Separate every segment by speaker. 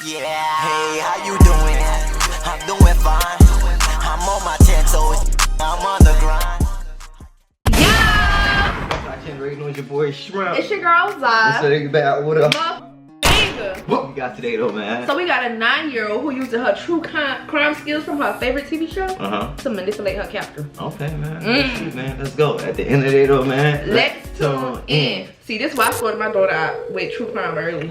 Speaker 1: Yeah, hey, how you doing? I'm doing fine. I'm on my 10 toes. I'm on the grind.
Speaker 2: I can't read on your boy Shrimp.
Speaker 3: It's your girl Zai.
Speaker 2: It's back. What up?
Speaker 3: Nigga.
Speaker 2: What we got today though, man?
Speaker 3: So we got a 9-year-old who using her true crime skills from her favorite TV show to manipulate her captor.
Speaker 2: Okay, man. Shoot, man. Let's go. At the end of the day though, man.
Speaker 3: Let's tune in. See, this is why I started my daughter out with true crime early.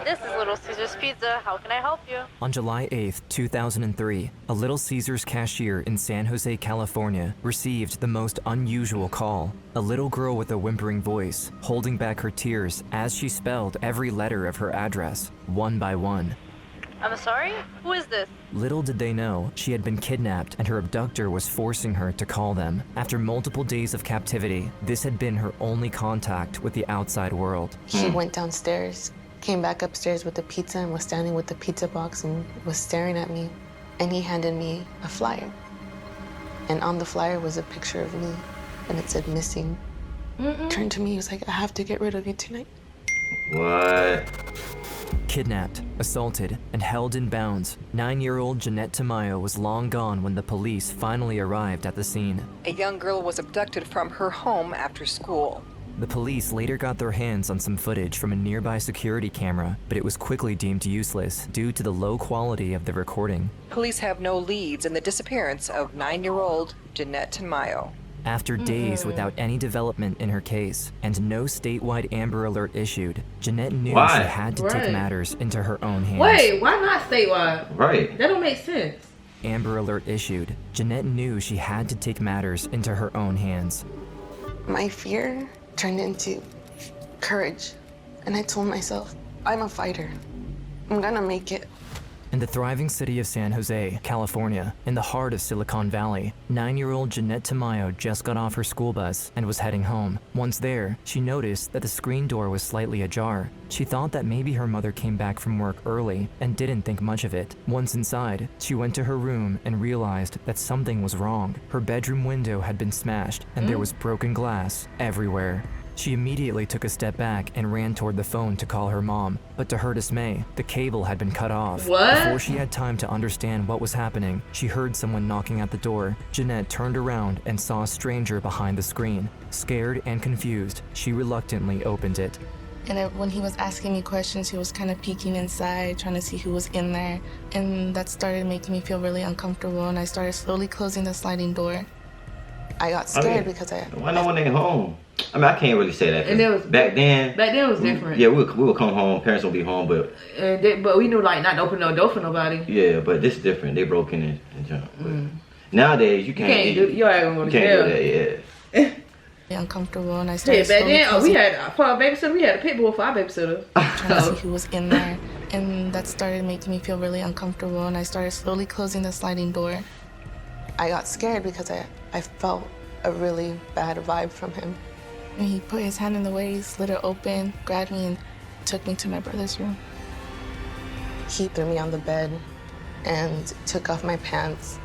Speaker 4: This is Little Caesars Pizza. How can I help you?
Speaker 5: On July 8th, 2003, a Little Caesars cashier in San Jose, California, received the most unusual call. A little girl with a whimpering voice, holding back her tears as she spelled every letter of her address, one by one.
Speaker 4: I'm sorry? Who is this?
Speaker 5: Little did they know, she had been kidnapped and her abductor was forcing her to call them. After multiple days of captivity, this had been her only contact with the outside world.
Speaker 6: He went downstairs, came back upstairs with the pizza and was standing with the pizza box and was staring at me. And he handed me a flyer. And on the flyer was a picture of me and it said missing. Turned to me, he was like, I have to get rid of you tonight.
Speaker 2: What?
Speaker 5: Kidnapped, assaulted, and held in bounds, 9-year-old Jeannette Tamayo was long gone when the police finally arrived at the scene.
Speaker 7: A young girl was abducted from her home after school.
Speaker 5: The police later got their hands on some footage from a nearby security camera, but it was quickly deemed useless due to the low quality of the recording.
Speaker 7: Police have no leads in the disappearance of 9-year-old Jeannette Tamayo.
Speaker 5: After days without any development in her case and no statewide Amber Alert issued, Jeannette knew she had to take matters into her own hands.
Speaker 3: Wait, why not statewide?
Speaker 2: Right.
Speaker 3: That don't make sense.
Speaker 5: Amber Alert issued, Jeannette knew she had to take matters into her own hands.
Speaker 6: My fear turned into courage. And I told myself, I'm a fighter. I'm gonna make it.
Speaker 5: In the thriving city of San Jose, California, in the heart of Silicon Valley, 9-year-old Jeannette Tamayo just got off her school bus and was heading home. Once there, she noticed that the screen door was slightly ajar. She thought that maybe her mother came back from work early and didn't think much of it. Once inside, she went to her room and realized that something was wrong. Her bedroom window had been smashed and there was broken glass everywhere. She immediately took a step back and ran toward the phone to call her mom, but to her dismay, the cable had been cut off.
Speaker 3: What?
Speaker 5: Before she had time to understand what was happening, she heard someone knocking at the door. Jeannette turned around and saw a stranger behind the screen. Scared and confused, she reluctantly opened it.
Speaker 6: And when he was asking me questions, he was kind of peeking inside, trying to see who was in there. And that started making me feel really uncomfortable, and I started slowly closing the sliding door. I got scared because
Speaker 2: why no one ain't home? I mean, I can't really say that.
Speaker 3: And it was
Speaker 2: back then
Speaker 3: it was different.
Speaker 2: Yeah, we would come home. Parents would be home, but
Speaker 3: we knew like not to open no door for nobody.
Speaker 2: Yeah, but this is different. They broke in and jumped. Nowadays, you can't
Speaker 3: do. You ain't gonna
Speaker 2: do that. Yeah.
Speaker 6: Uncomfortable, and I started.
Speaker 3: Back then, we had for our babysitter. We had a pit bull for our babysitter.
Speaker 6: Trying to see who was in there, and that started making me feel really uncomfortable, and I started slowly closing the sliding door. I got scared because I felt a really bad vibe from him. And he put his hand in the way, slid it open, grabbed me, and took me to my brother's room. He threw me on the bed and took off my pants.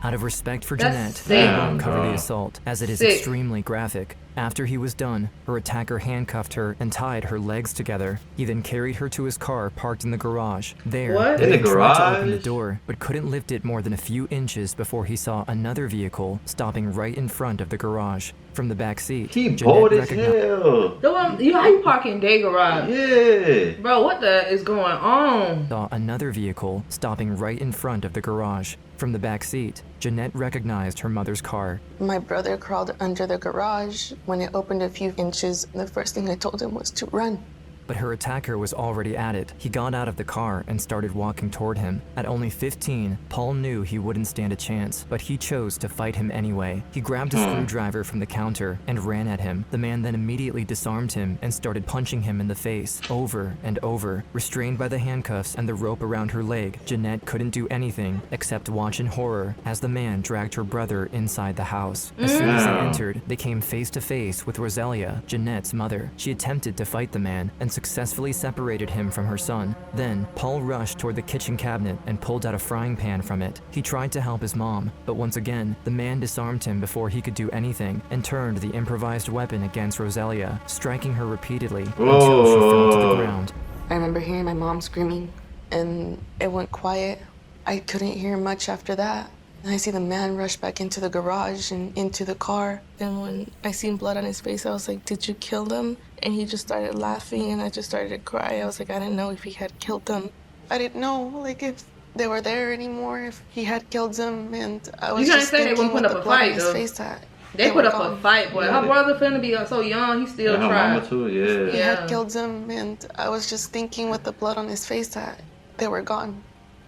Speaker 5: Out of respect for Jeannette, he won't cover the assault, as it is extremely graphic. After he was done, her attacker handcuffed her and tied her legs together. He then carried her to his car parked in the garage. There,
Speaker 2: in the garage?
Speaker 5: tried to open the door, but couldn't lift it more than a few inches before he saw another vehicle stopping right in front of the garage. From the back seat,
Speaker 2: he bold as hell.
Speaker 3: How you parking their garage?
Speaker 2: Yeah.
Speaker 3: Bro, what the is going on?
Speaker 5: Saw another vehicle stopping right in front of the garage. From the back seat, Jeannette recognized her mother's car.
Speaker 6: My brother crawled under the garage. When it opened a few inches, the first thing I told him was to run.
Speaker 5: But her attacker was already at it. He got out of the car and started walking toward him. At only 15, Paul knew he wouldn't stand a chance, but he chose to fight him anyway. He grabbed a screwdriver from the counter and ran at him. The man then immediately disarmed him and started punching him in the face, over and over. Restrained by the handcuffs and the rope around her leg, Jeannette couldn't do anything except watch in horror as the man dragged her brother inside the house. As soon as they entered, they came face to face with Rosalia, Jeannette's mother. She attempted to fight the man and successfully separated him from her son. Then, Paul rushed toward the kitchen cabinet and pulled out a frying pan from it. He tried to help his mom, but once again, the man disarmed him before he could do anything and turned the improvised weapon against Rosalia, striking her repeatedly until she fell to the ground.
Speaker 6: I remember hearing my mom screaming, and it went quiet. I couldn't hear much after that. And I see the man rush back into the garage and into the car. And when I seen blood on his face, I was like, did you kill them? And he just started laughing, and I just started to cry. I was like, I didn't know if he had killed them. I didn't know, like, if they were there anymore, if he had killed them, and I was just thinking with the blood on his face that
Speaker 3: they put up a fight, boy. Her brother finna be so young, he still tried.
Speaker 2: Her mama too, yeah.
Speaker 6: He had killed them, and I was just thinking with the blood on his face that they were gone.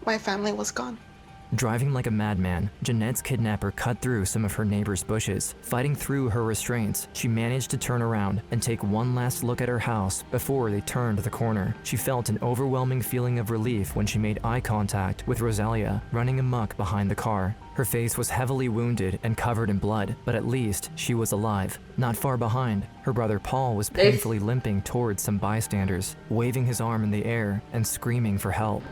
Speaker 6: My family was gone.
Speaker 5: Driving like a madman, Jeannette's kidnapper cut through some of her neighbor's bushes. Fighting through her restraints, she managed to turn around and take one last look at her house before they turned the corner. She felt an overwhelming feeling of relief when she made eye contact with Rosalia, running amok behind the car. Her face was heavily wounded and covered in blood, but at least she was alive. Not far behind, her brother Paul was painfully limping towards some bystanders, waving his arm in the air and screaming for help.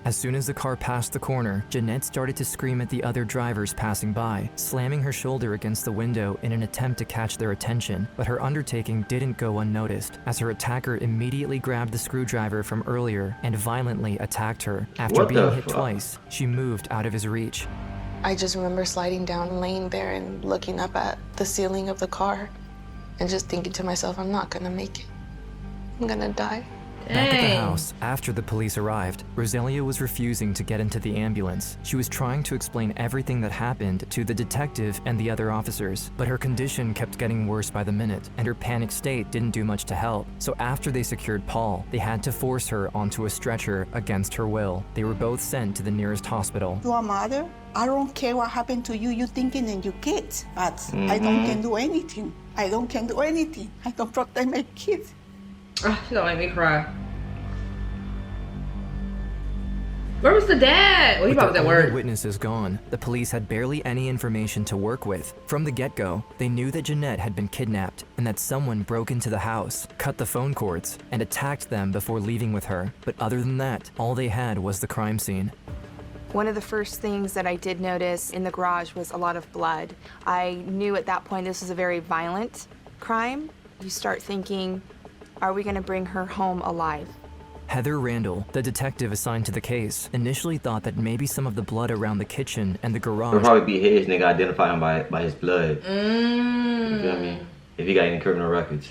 Speaker 5: As soon as the car passed the corner, Jeannette started to scream at the other drivers passing by, slamming her shoulder against the window in an attempt to catch their attention. But her undertaking didn't go unnoticed, as her attacker immediately grabbed the screwdriver from earlier and violently attacked her. After being hit twice, she moved out of his reach.
Speaker 6: I just remember sliding down, laying there and looking up at the ceiling of the car and just thinking to myself, I'm not gonna make it. I'm gonna die.
Speaker 5: Back at the house, after the police arrived, Rosalia was refusing to get into the ambulance. She was trying to explain everything that happened to the detective and the other officers, but her condition kept getting worse by the minute, and her panicked state didn't do much to help. So after they secured Paul, they had to force her onto a stretcher against her will. They were both sent to the nearest hospital.
Speaker 8: To a mother, I don't care what happened to you, you're thinking and your kids, but I don't can do anything. I don't can do anything. I don't protect my kids.
Speaker 3: She don't make me cry. Where was the dad? Well, he probably was at work.
Speaker 5: Witnesses gone, the police had barely any information to work with. From the get-go, they knew that Jeannette had been kidnapped and that someone broke into the house, cut the phone cords, and attacked them before leaving with her. But other than that, all they had was the crime scene.
Speaker 9: One of the first things that I did notice in the garage was a lot of blood. I knew at that point this was a very violent crime. You start thinking, are we going to bring her home alive?
Speaker 5: Heather Randall, the detective assigned to the case, initially thought that maybe some of the blood around the kitchen and the garage
Speaker 2: would probably be his, and they got identify him by his blood. You feel me? If he got any criminal records.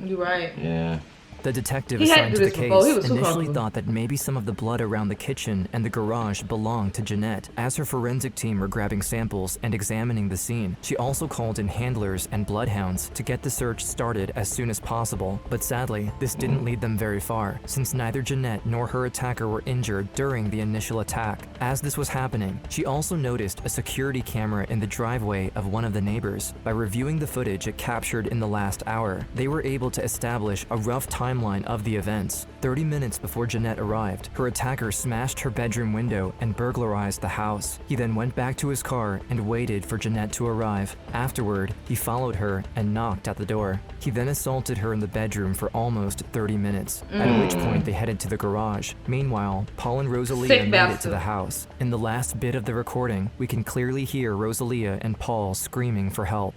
Speaker 3: You're right.
Speaker 5: Yeah. The detective assigned to the case initially thought that maybe some of the blood around the kitchen and the garage belonged to Jeannette. As her forensic team were grabbing samples and examining the scene, she also called in handlers and bloodhounds to get the search started as soon as possible. But sadly, this didn't lead them very far, since neither Jeannette nor her attacker were injured during the initial attack. As this was happening, she also noticed a security camera in the driveway of one of the neighbors. By reviewing the footage it captured in the last hour, they were able to establish a rough timeline of the events. 30 minutes before Jeannette arrived, her attacker smashed her bedroom window and burglarized the house. He then went back to his car and waited for Jeannette to arrive. Afterward, he followed her and knocked at the door. He then assaulted her in the bedroom for almost 30 minutes, at which point they headed to the garage. Meanwhile, Paul and Rosalia made it to the house. In the last bit of the recording, we can clearly hear Rosalia and Paul screaming for help.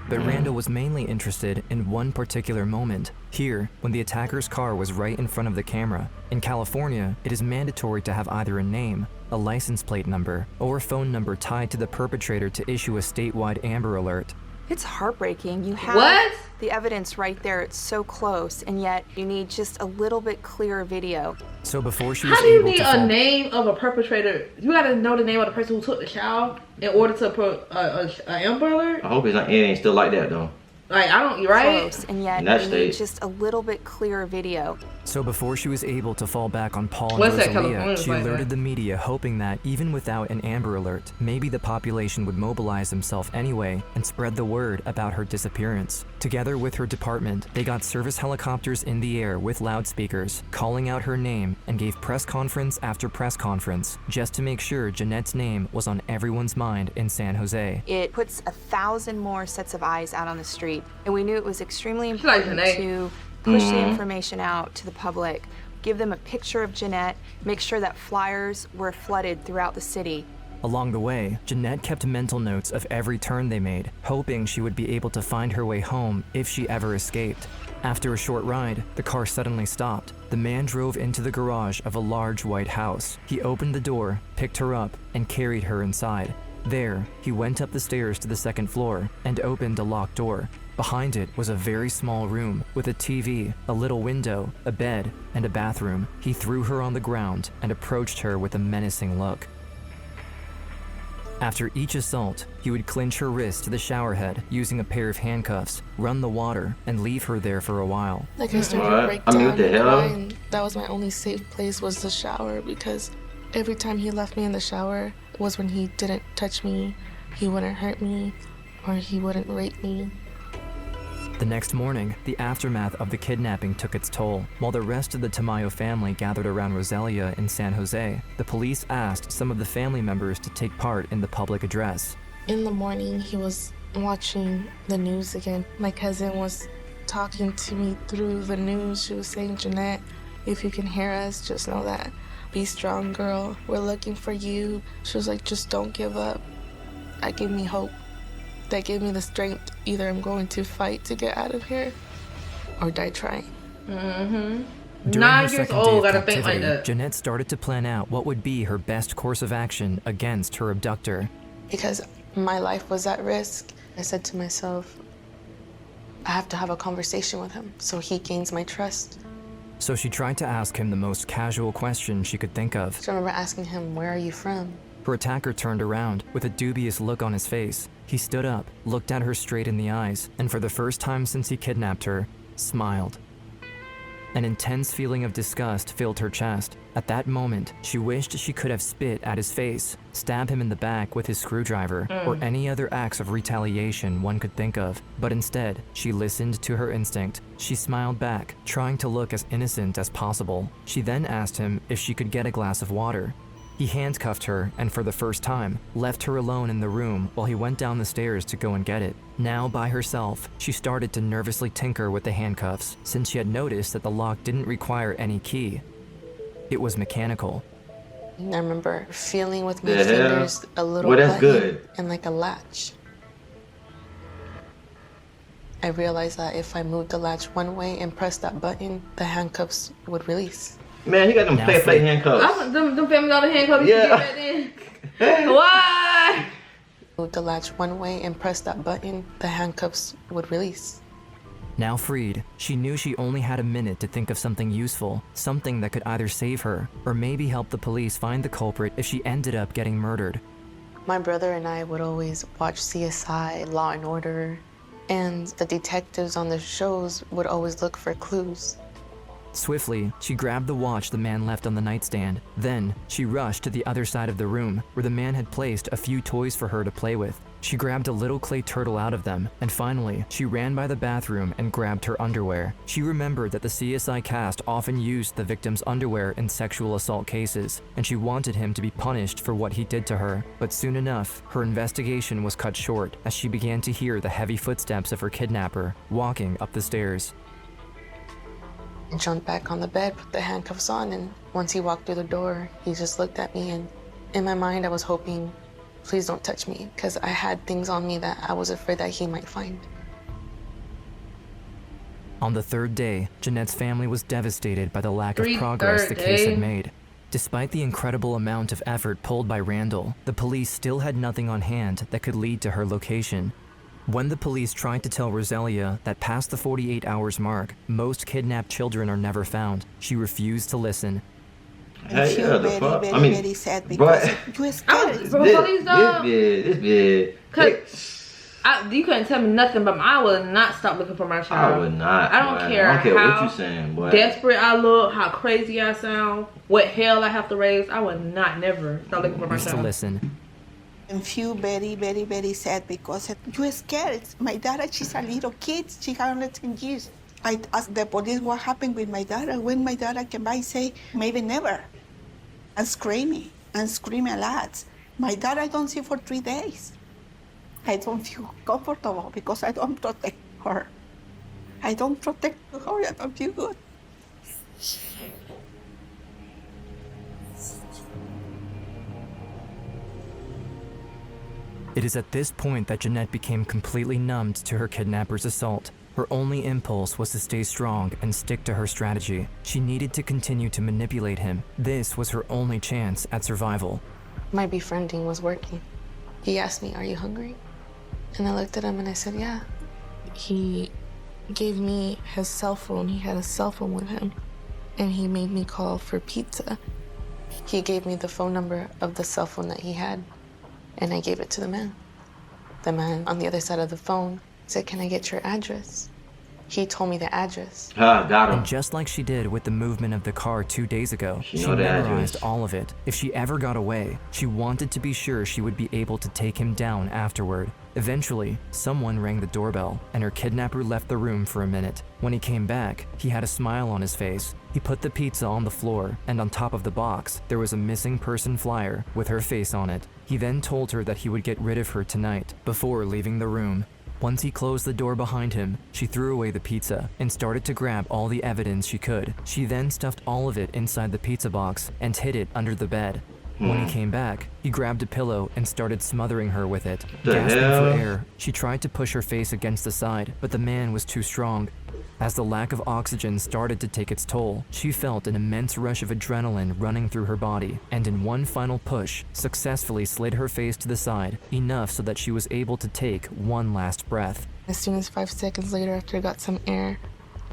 Speaker 5: But Randall was mainly interested in one particular moment. Here, when the attacker's car was right in front of the camera. In California, it is mandatory to have either a name, a license plate number, or a phone number tied to the perpetrator to issue a statewide Amber Alert.
Speaker 9: It's heartbreaking. You have the evidence right there. It's so close, and yet you need just a little bit clearer video.
Speaker 5: So before she was
Speaker 3: able to... How do you need a name of a perpetrator? You gotta know the name of the person who took the shower in order to put an Amber Alert?
Speaker 2: I hope it ain't still like that, though.
Speaker 3: Like, I don't, you're right.
Speaker 9: Close, and yet you need just a little bit clearer video.
Speaker 5: So before she was able to fall back on Paul and Rosalia, she alerted the media, hoping that even without an Amber Alert, maybe the population would mobilize themselves anyway and spread the word about her disappearance. Together with her department, they got service helicopters in the air with loudspeakers, calling out her name, and gave press conference after press conference, just to make sure Jeannette's name was on everyone's mind in San Jose.
Speaker 9: It puts 1,000 more sets of eyes out on the street. And we knew it was extremely important to push the information out to the public, give them a picture of Jeannette, make sure that flyers were flooded throughout the city.
Speaker 5: Along the way, Jeannette kept mental notes of every turn they made, hoping she would be able to find her way home if she ever escaped. After a short ride, the car suddenly stopped. The man drove into the garage of a large white house. He opened the door, picked her up, and carried her inside. There, he went up the stairs to the second floor and opened a locked door. Behind it was a very small room with a TV, a little window, a bed, and a bathroom. He threw her on the ground and approached her with a menacing look. After each assault, he would clinch her wrist to the shower head using a pair of handcuffs, run the water, and leave her there for a while.
Speaker 6: Like I started to break down and cry, and that was my only safe place was the shower, because every time he left me in the shower was when he didn't touch me, he wouldn't hurt me, or he wouldn't rape me.
Speaker 5: The next morning, the aftermath of the kidnapping took its toll. While the rest of the Tamayo family gathered around Rosalia in San Jose, the police asked some of the family members to take part in the public address.
Speaker 6: In the morning, he was watching the news again. My cousin was talking to me through the news. She was saying, "Jeannette, if you can hear us, just know that. Be strong, girl. We're looking for you." She was like, "Just don't give up." That gave me hope. That gave me the strength. Either I'm going to fight to get out of here or die trying.
Speaker 5: During
Speaker 3: 9
Speaker 5: her
Speaker 3: years
Speaker 5: second
Speaker 3: old,
Speaker 5: day of
Speaker 3: gotta think like
Speaker 5: captivity,
Speaker 3: that.
Speaker 5: Jeannette started to plan out what would be her best course of action against her abductor.
Speaker 6: Because my life was at risk, I said to myself, I have to have a conversation with him so he gains my trust.
Speaker 5: So she tried to ask him the most casual question she could think of.
Speaker 6: So I remember asking him, "Where are you from?"
Speaker 5: Her attacker turned around with a dubious look on his face. He stood up, looked at her straight in the eyes, and for the first time since he kidnapped her, smiled. An intense feeling of disgust filled her chest. At that moment, she wished she could have spit at his face, stab him in the back with his screwdriver, or any other acts of retaliation one could think of. But instead, she listened to her instinct. She smiled back, trying to look as innocent as possible. She then asked him if she could get a glass of water. He handcuffed her and for the first time, left her alone in the room while he went down the stairs to go and get it. Now by herself, she started to nervously tinker with the handcuffs since she had noticed that the lock didn't require any key. It was mechanical.
Speaker 6: I remember feeling with my fingers a little
Speaker 2: Well, that's
Speaker 6: button
Speaker 2: good.
Speaker 6: and like a latch. I realized that if I moved the latch one way and pressed that button, the handcuffs would release.
Speaker 2: Man, he got them play handcuffs.
Speaker 3: Them family got the handcuffs.
Speaker 2: Yeah.
Speaker 3: Back then. Why?
Speaker 6: Moved the latch one way and pressed that button, the handcuffs would release.
Speaker 5: Now freed, she knew she only had a minute to think of something useful, something that could either save her or maybe help the police find the culprit if she ended up getting murdered.
Speaker 6: My brother and I would always watch CSI, Law and Order, and the detectives on the shows would always look for clues.
Speaker 5: Swiftly, she grabbed the watch the man left on the nightstand. Then, she rushed to the other side of the room, where the man had placed a few toys for her to play with. She grabbed a little clay turtle out of them, and finally, she ran by the bathroom and grabbed her underwear. She remembered that the CSI cast often used the victim's underwear in sexual assault cases, and she wanted him to be punished for what he did to her. But soon enough, her investigation was cut short as she began to hear the heavy footsteps of her kidnapper walking up the stairs.
Speaker 6: I jumped back on the bed, put the handcuffs on, and once he walked through the door, he just looked at me, and in my mind I was hoping, please don't touch me, because I had things on me that I was afraid that he might find.
Speaker 5: On the third day, Jeannette's family was devastated by the lack of progress the case had made. Despite the incredible amount of effort pulled by Randall, the police still had nothing on hand that could lead to her location. When the police tried to tell Rosalia that past the 48 hours mark, most kidnapped children are never found, she refused to listen.
Speaker 8: I feel very sad because you scared.
Speaker 2: This bid.
Speaker 3: You couldn't tell me nothing, but I would not stop looking for my child.
Speaker 2: I would not.
Speaker 3: I don't care.
Speaker 2: I don't care
Speaker 3: how
Speaker 2: what you saying, boy.
Speaker 3: Desperate I look, how crazy I sound, what hell I have to raise. I would not never stop looking for my
Speaker 5: Refused to
Speaker 3: child.
Speaker 5: listen.
Speaker 8: I feel very sad because you're scared. My daughter, she's a little kid. She has only 10 years. I asked the police what happened with my daughter. When my daughter came by, say, maybe never. I'm screaming a lot. My daughter I don't see for 3 days. I don't feel comfortable because I don't protect her. I don't protect her, I don't feel good.
Speaker 5: It is at this point that Jeannette became completely numbed to her kidnapper's assault. Her only impulse was to stay strong and stick to her strategy. She needed to continue to manipulate him. This was her only chance at survival.
Speaker 6: My befriending was working. He asked me, "Are you hungry?" And I looked at him and I said, "Yeah." He gave me his cell phone. He had a cell phone with him. And he made me call for pizza. He gave me the phone number of the cell phone that he had. And I gave it to the man. The man on the other side of the phone said, "Can I get your address?" He told me the address.
Speaker 2: Got him.
Speaker 5: And just like she did with the movement of the car 2 days ago, she
Speaker 2: know the
Speaker 5: memorized
Speaker 2: address.
Speaker 5: all of it. If she ever got away, she wanted to be sure she would be able to take him down afterward. Eventually, someone rang the doorbell, and her kidnapper left the room for a minute. When he came back, he had a smile on his face. He put the pizza on the floor, and on top of the box, there was a missing person flyer with her face on it. He then told her that he would get rid of her tonight, before leaving the room. Once he closed the door behind him, she threw away the pizza and started to grab all the evidence she could. She then stuffed all of it inside the pizza box and hid it under the bed. When he came back, he grabbed a pillow and started smothering her with it. Gasping for air, she tried to push her face against the side, but the man was too strong. As the lack of oxygen started to take its toll, she felt an immense rush of adrenaline running through her body, and in one final push, successfully slid her face to the side, enough so that she was able to take one last breath.
Speaker 6: As soon as 5 seconds later, after I got some air,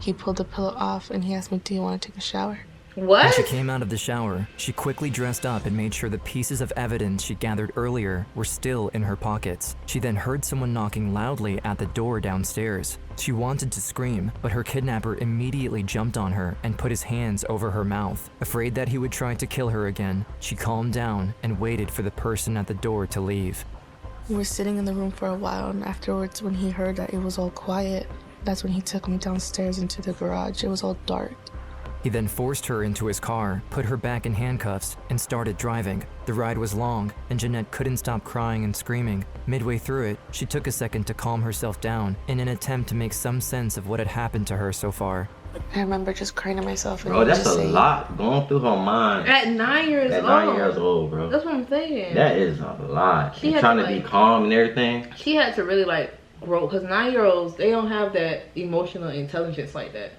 Speaker 6: he pulled the pillow off and he asked me, "Do you want to take a shower?"
Speaker 3: What?
Speaker 5: When she came out of the shower, she quickly dressed up and made sure the pieces of evidence she gathered earlier were still in her pockets. She then heard someone knocking loudly at the door downstairs. She wanted to scream, but her kidnapper immediately jumped on her and put his hands over her mouth. Afraid that he would try to kill her again, she calmed down and waited for the person at the door to leave.
Speaker 6: We were sitting in the room for a while, and afterwards, when he heard that it was all quiet, that's when he took me downstairs into the garage. It was all dark.
Speaker 5: He then forced her into his car, put her back in handcuffs, and started driving. The ride was long, and Jeannette couldn't stop crying and screaming. Midway through it, she took a second to calm herself down in an attempt to make some sense of what had happened to her so far.
Speaker 6: I remember just crying to myself and
Speaker 2: Bro, that's
Speaker 6: just
Speaker 2: a
Speaker 6: saying,
Speaker 2: lot going through her mind.
Speaker 3: At 9 years
Speaker 2: At
Speaker 3: old.
Speaker 2: 9 years old, bro.
Speaker 3: That's what I'm saying.
Speaker 2: That is a lot.
Speaker 3: She
Speaker 2: And
Speaker 3: had
Speaker 2: trying
Speaker 3: to,
Speaker 2: to be
Speaker 3: like-
Speaker 2: calm and everything.
Speaker 3: She had to really like grow, because 9-year-olds, they don't have that emotional intelligence like that.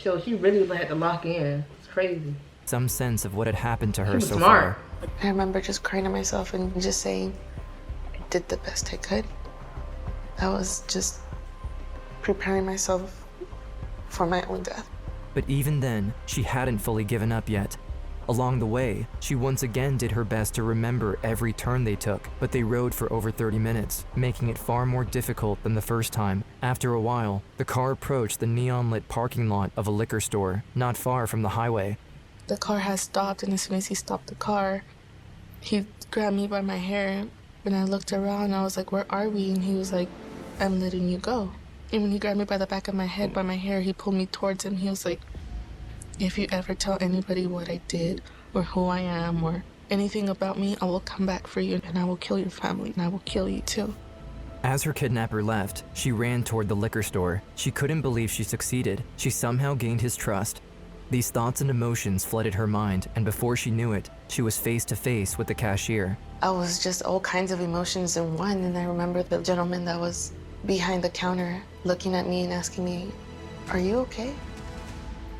Speaker 3: So she really had to lock in. It's crazy.
Speaker 5: Some sense of what had happened to her
Speaker 3: was
Speaker 5: so
Speaker 3: smart.
Speaker 5: far.
Speaker 6: I remember just crying to myself and just saying, I did the best I could. I was just preparing myself for my own death.
Speaker 5: But even then, she hadn't fully given up yet. Along the way, she once again did her best to remember every turn they took, but they rode for over 30 minutes, making it far more difficult than the first time. After a while, the car approached the neon-lit parking lot of a liquor store, not far from the highway.
Speaker 6: The car had stopped, and as soon as he stopped the car, he grabbed me by my hair. When I looked around, I was like, "Where are we?" And he was like, "I'm letting you go." And when he grabbed me by the back of my head, by my hair, he pulled me towards him. He was like, "If you ever tell anybody what I did or who I am or anything about me, I will come back for you and I will kill your family and I will kill you too."
Speaker 5: As her kidnapper left, she ran toward the liquor store. She couldn't believe she succeeded. She somehow gained his trust. These thoughts and emotions flooded her mind, and before she knew it, she was face to face with the cashier.
Speaker 6: I was just all kinds of emotions in one, and I remember the gentleman that was behind the counter looking at me and asking me, "Are you okay?"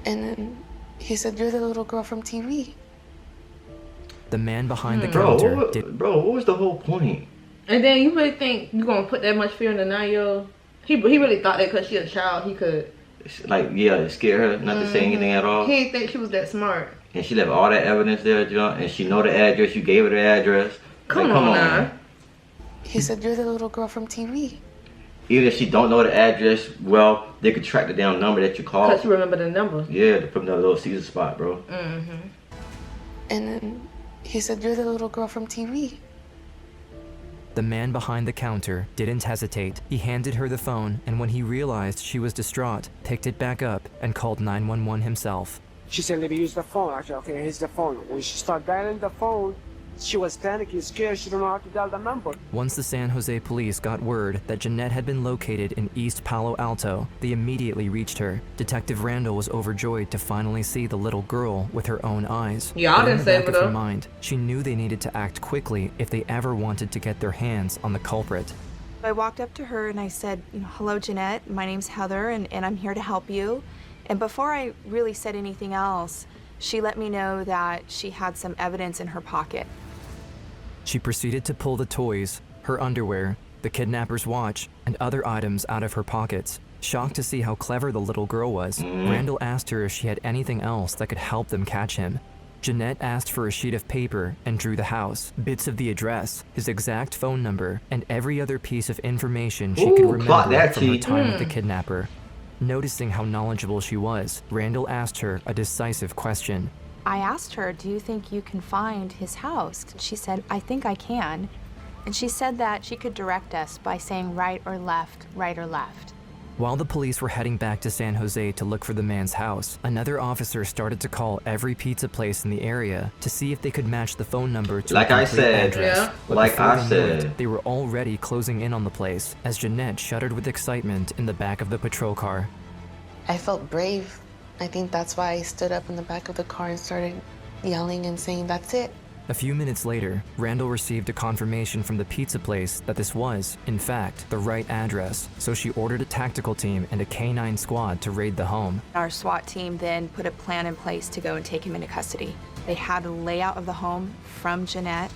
Speaker 6: And then he said, "You're the little girl from TV."
Speaker 5: The man behind the
Speaker 2: Bro,
Speaker 5: counter
Speaker 2: what was the whole point?
Speaker 3: And then you really think you're going to put that much fear in a 9-year-old? He really thought that because she a child, he could...
Speaker 2: Like, yeah, it scared her not to say anything at all.
Speaker 3: He didn't think she was that smart.
Speaker 2: And she left all that evidence there, you know, and she know the address. You gave her the address.
Speaker 3: Come
Speaker 2: Like,
Speaker 3: on now.
Speaker 2: man.
Speaker 6: He said, "You're the little girl from TV."
Speaker 2: Even if she don't know the address, well, they could track the damn number that you called.
Speaker 3: Because you remember the number.
Speaker 2: Yeah, from the little Caesar spot, bro.
Speaker 3: Mm-hmm.
Speaker 6: And then he said, "You're the little girl from TV."
Speaker 5: The man behind the counter didn't hesitate. He handed her the phone, and when he realized she was distraught, picked it back up and called 911 himself.
Speaker 10: She said, "Let me use the phone." I said, "Okay, here's the phone." When she started dialing the phone, She was panicking, scared. She don't know how to dial the number.
Speaker 5: Once the San Jose police got word that Jeannette had been located in East Palo Alto, they immediately reached her. Detective Randall was overjoyed to finally see the little girl with her own eyes.
Speaker 3: Y'all didn't save her
Speaker 5: her
Speaker 3: though.
Speaker 5: mind, she knew they needed to act quickly if they ever wanted to get their hands on the culprit.
Speaker 9: I walked up to her and I said, hello, Jeannette. My name's Heather, and I'm here to help you. And before I really said anything else, she let me know that she had some evidence in her pocket.
Speaker 5: She proceeded to pull the toys, her underwear, the kidnapper's watch, and other items out of her pockets. Shocked to see how clever the little girl was, Randall asked her if she had anything else that could help them catch him. Jeannette asked for a sheet of paper and drew the house, bits of the address, his exact phone number, and every other piece of information she could remember from her time with the kidnapper. Noticing how knowledgeable she was, Randall asked her a decisive question.
Speaker 9: I asked her, do you think you can find his house? She said, I think I can. And she said that she could direct us by saying right or left, right or left.
Speaker 5: While the police were heading back to San Jose to look for the man's house, another officer started to call every pizza place in the area to see if they could match the phone number to
Speaker 2: like
Speaker 5: a
Speaker 2: I
Speaker 5: complete
Speaker 2: said,
Speaker 5: address.
Speaker 2: yeah.
Speaker 5: But
Speaker 2: Like
Speaker 5: before
Speaker 2: I
Speaker 5: they knew
Speaker 2: said,
Speaker 5: it, they were already closing in on the place as Jeannette shuddered with excitement in the back of the patrol car.
Speaker 6: I felt brave. I think that's why I stood up in the back of the car and started yelling and saying, that's it.
Speaker 5: A few minutes later, Randall received a confirmation from the pizza place that this was, in fact, the right address, so she ordered a tactical team and a K-9 squad to raid the home.
Speaker 9: Our SWAT team then put a plan in place to go and take him into custody. They had a layout of the home from Jeannette,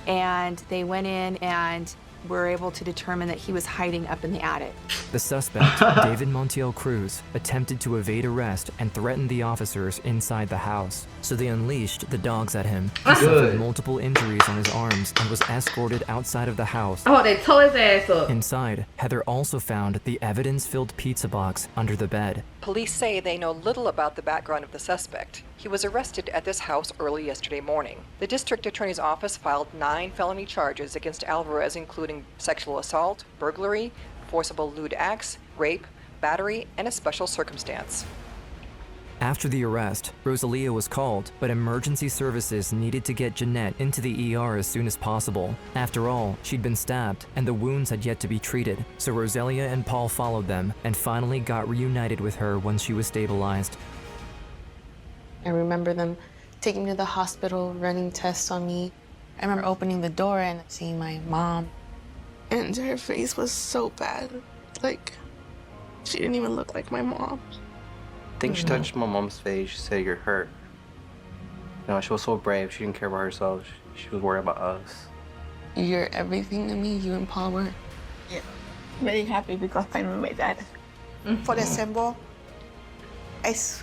Speaker 9: and they went in and were able to determine that he was hiding up in the attic.
Speaker 5: The suspect, David Montiel Cruz, attempted to evade arrest and threatened the officers inside the house, so they unleashed the dogs at him. He suffered multiple injuries on his arms and was escorted outside of the house.
Speaker 3: Oh, they tore his ass up.
Speaker 5: Inside, Heather also found the evidence-filled pizza box under the bed.
Speaker 7: Police say they know little about the background of the suspect. He was arrested at this house early yesterday morning. The district attorney's office filed 9 felony charges against Alvarez, including sexual assault, burglary, forcible lewd acts, rape, battery, and a special circumstance.
Speaker 5: After the arrest, Rosalia was called, but emergency services needed to get Jeannette into the ER as soon as possible. After all, she'd been stabbed, and the wounds had yet to be treated, so Rosalia and Paul followed them and finally got reunited with her once she was stabilized.
Speaker 6: I remember them taking me to the hospital, running tests on me. I remember opening the door and seeing my mom. And her face was so bad. Like, she didn't even look like my mom.
Speaker 11: I think she touched my mom's face. She said, you're hurt. You know, she was so brave. She didn't care about herself. She was worried about us.
Speaker 6: You're everything to me, you and Paul were.
Speaker 8: Yeah. Very happy because I met my dad. For example, it's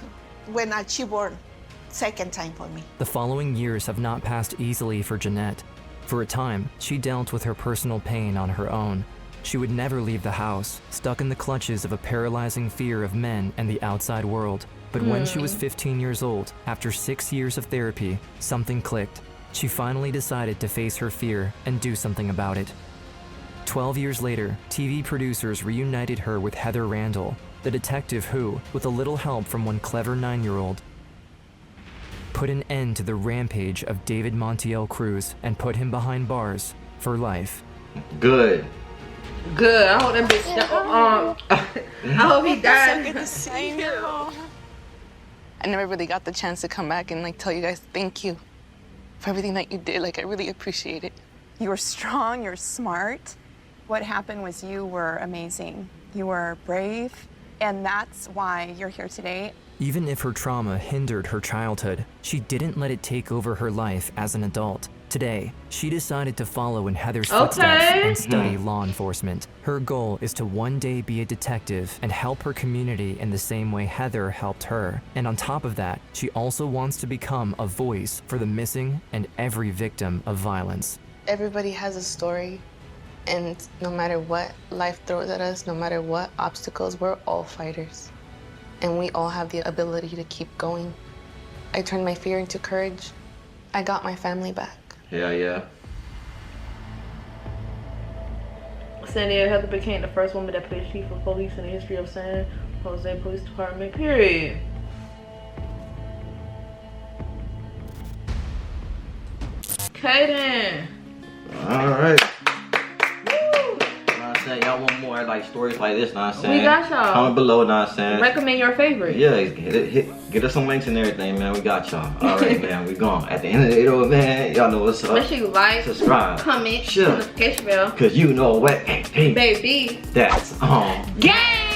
Speaker 8: when she born, second time for me.
Speaker 5: The following years have not passed easily for Jeannette. For a time, she dealt with her personal pain on her own. She would never leave the house, stuck in the clutches of a paralyzing fear of men and the outside world. But when she was 15 years old, after 6 years of therapy, something clicked. She finally decided to face her fear and do something about it. 12 years later, TV producers reunited her with Heather Randall, the detective who, with a little help from one clever 9-year-old, put an end to the rampage of David Montiel Cruz and put him behind bars for life.
Speaker 2: Good.
Speaker 3: Good. I hope that bitch. I hope he died.
Speaker 6: I never really got the chance to come back and tell you guys thank you for everything that you did. I really appreciate it.
Speaker 9: You were strong, you're smart. What happened was you were amazing. You were brave, and that's why you're here today.
Speaker 5: Even if her trauma hindered her childhood, she didn't let it take over her life as an adult. Today, she decided to follow in Heather's footsteps and study law enforcement. Her goal is to one day be a detective and help her community in the same way Heather helped her. And on top of that, she also wants to become a voice for the missing and every victim of violence.
Speaker 6: Everybody has a story, and no matter what life throws at us, no matter what obstacles, we're all fighters. And we all have the ability to keep going. I turned my fear into courage. I got my family back.
Speaker 2: Yeah.
Speaker 3: San Diego Heather became the first woman that played chief of police in the history of San Jose Police Department, period. Okay. Okay then.
Speaker 2: Alright. Y'all want more like stories like this, know what I'm saying?
Speaker 3: We got y'all.
Speaker 2: Comment below, know what I'm saying?
Speaker 3: Recommend your favorite.
Speaker 2: Yeah, get us some links and everything, man. We got y'all. Alright, man, we gone. At the end of the video, man, y'all know what's up.
Speaker 3: Make sure you like,
Speaker 2: subscribe,
Speaker 3: comment,
Speaker 2: share,
Speaker 3: notification bell.
Speaker 2: Cause you know what, hey,
Speaker 3: baby,
Speaker 2: that's
Speaker 3: gang.